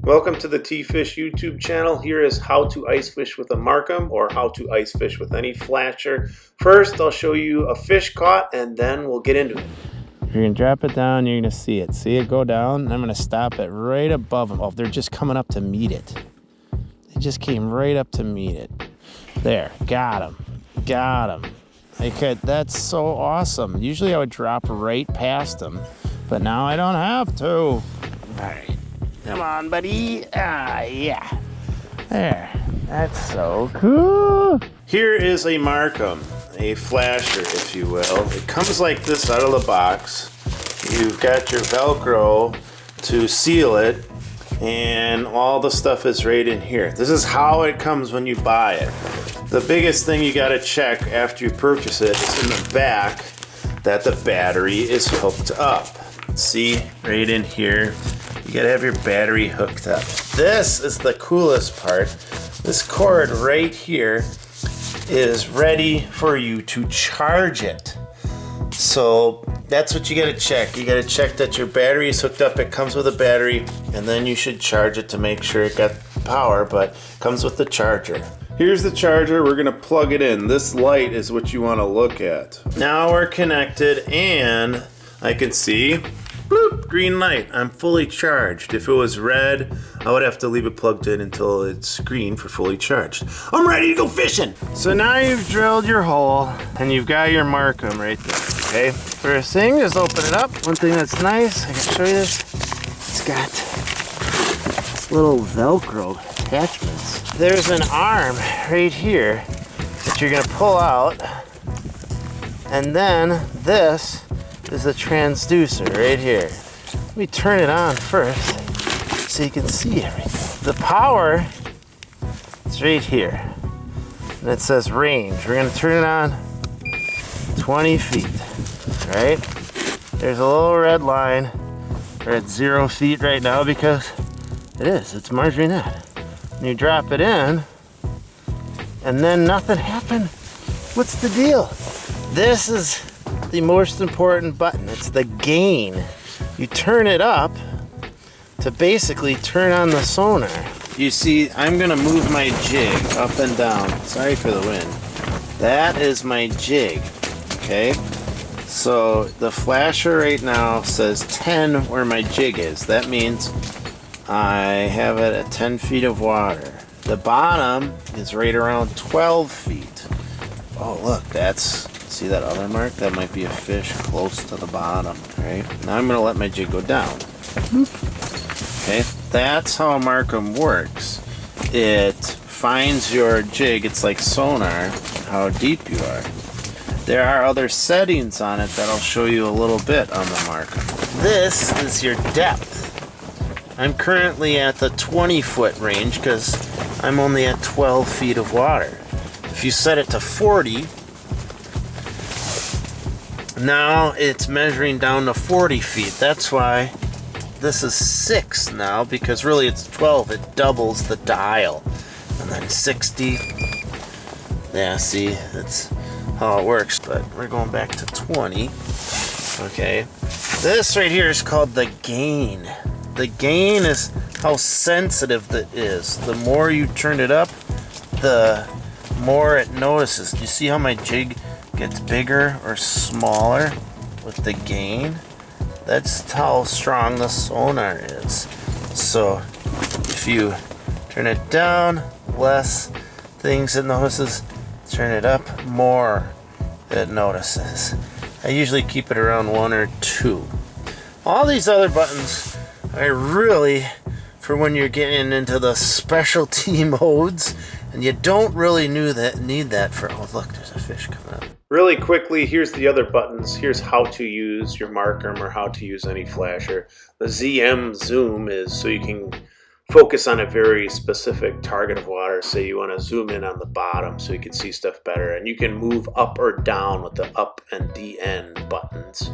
Welcome to the T-Fish YouTube channel. Here is how to ice fish with a Marcum, or how to ice fish with any flasher. First, I'll show you a fish caught and then we'll get into it. You're gonna drop it down, you're gonna see it go down, and I'm gonna stop it right above them. Oh, they're just coming up to meet it. They just came right up to meet it. There, got him. Okay, that's so awesome. Usually I would drop right past them, but now I don't have to. All right, come on, buddy. Yeah, there, that's so cool. Here is a Marcum, a flasher, if you will. It comes like this out of the box. You've got your Velcro to seal it, and all the stuff is right in here. This is how it comes when you buy it. The biggest thing you gotta check after you purchase it is in the back that the battery is hooked up. See, right in here, you gotta have your battery hooked up. This is the coolest part. This cord right here is ready for you to charge it. So that's what you gotta check. You gotta check that your battery is hooked up. It comes with a battery, and then you should charge it to make sure it got power, but it comes with the charger. Here's the charger. We're gonna plug it in. This light is what you wanna look at. Now we're connected, and I can see, bloop, green light. I'm fully charged. If it was red, I would have to leave it plugged in until it's green for fully charged. I'm ready to go fishing. So now you've drilled your hole and you've got your Marcum right there, okay? First thing, just open it up. One thing that's nice, I can show you this. It's got this little Velcro attachments. There's an arm right here that you're gonna pull out, and then this is the transducer right here. Let me turn it on first so you can see everything. The power is right here, and it says range. We're gonna turn it on 20 feet, right? There's a little red line. We're at 0 feet right now because it's Marjorie net. And you drop it in, and then nothing happened. What's the deal? This is the most important button. It's the gain. You turn it up to basically turn on the sonar. You see, I'm gonna move my jig up and down. Sorry for the wind. That is my jig, okay? So the flasher right now says 10 where my jig is. That means I have it at 10 feet of water. The bottom is right around 12 feet. Oh, look, see that other mark? That might be a fish close to the bottom, right? Now I'm gonna let my jig go down. Okay, that's how Marcum works. It finds your jig, it's like sonar, how deep you are. There are other settings on it that I'll show you a little bit on the Marcum. This is your depth. I'm currently at the 20-foot range because I'm only at 12 feet of water. If you set it to 40, now it's measuring down to 40 feet. That's why this is 6 now, because really it's 12. It doubles the dial. And then 60. Yeah, see, that's how it works. But we're going back to 20. Okay. This right here is called the gain. The gain is how sensitive that is. The more you turn it up, the more it notices. You see how my jig gets bigger or smaller with the gain? That's how strong the sonar is. So if you turn it down, less things it notices. Turn it up, more it notices. I usually keep it around 1 or 2. All these other buttons are really for when you're getting into the specialty modes, and you don't really need that for, oh look, there's a fish coming up. Really quickly, here's the other buttons. Here's how to use your Marcum or how to use any flasher. The ZM zoom is so you can focus on a very specific target of water. Say you want to zoom in on the bottom so you can see stuff better, and you can move up or down with the up and DN buttons.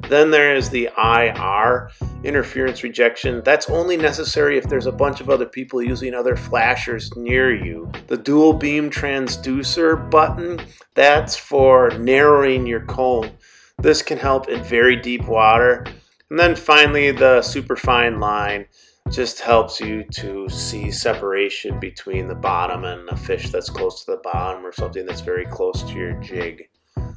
Then there is the IR, interference rejection. That's only necessary if there's a bunch of other people using other flashers near you. The dual beam transducer button, that's for narrowing your cone. This can help in very deep water. And then finally the super fine line just helps you to see separation between the bottom and a fish that's close to the bottom or something that's very close to your jig.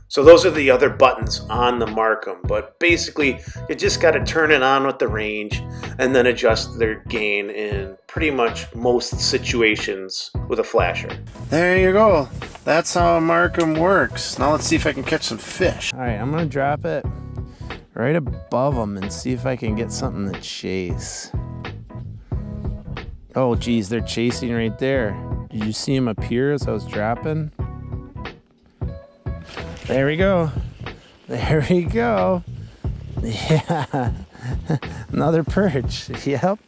So those are the other buttons on the Marcum, but basically you just got to turn it on with the range and then adjust their gain in pretty much most situations with a flasher. There you go. That's how a Marcum works. Now let's see if I can catch some fish. All right, I'm gonna drop it right above them and see if I can get something to chase. Oh geez, they're chasing right there. Did you see them appear as I was dropping? There we go. There we go. Yeah. Another perch. Yep.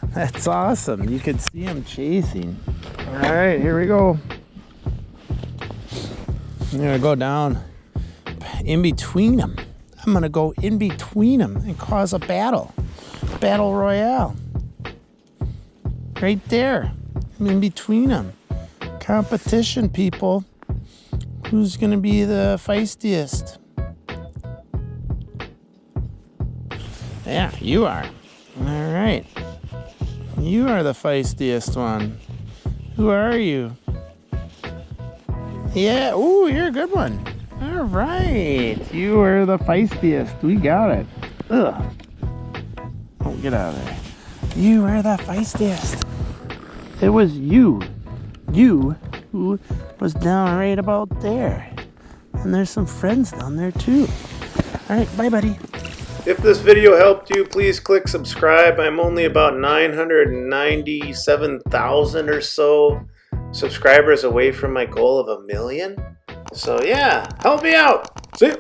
That's awesome. You could see them chasing. All right, here we go. I'm gonna go down in between them. I'm gonna go in between them and cause a battle royale. Right there. I'm in between them. Competition, people. Who's gonna be the feistiest? Yeah, you are. All right. You are the feistiest one. Who are you? Yeah, ooh, you're a good one. All right. You are the feistiest. We got it. Ugh. Oh, get out of there. You are the feistiest. It was you. You who was down right about there. And there's some friends down there too. All right, bye, buddy. If this video helped you, please click subscribe. I'm only about 997,000 or so subscribers away from my goal of 1 million. So yeah, help me out. See you.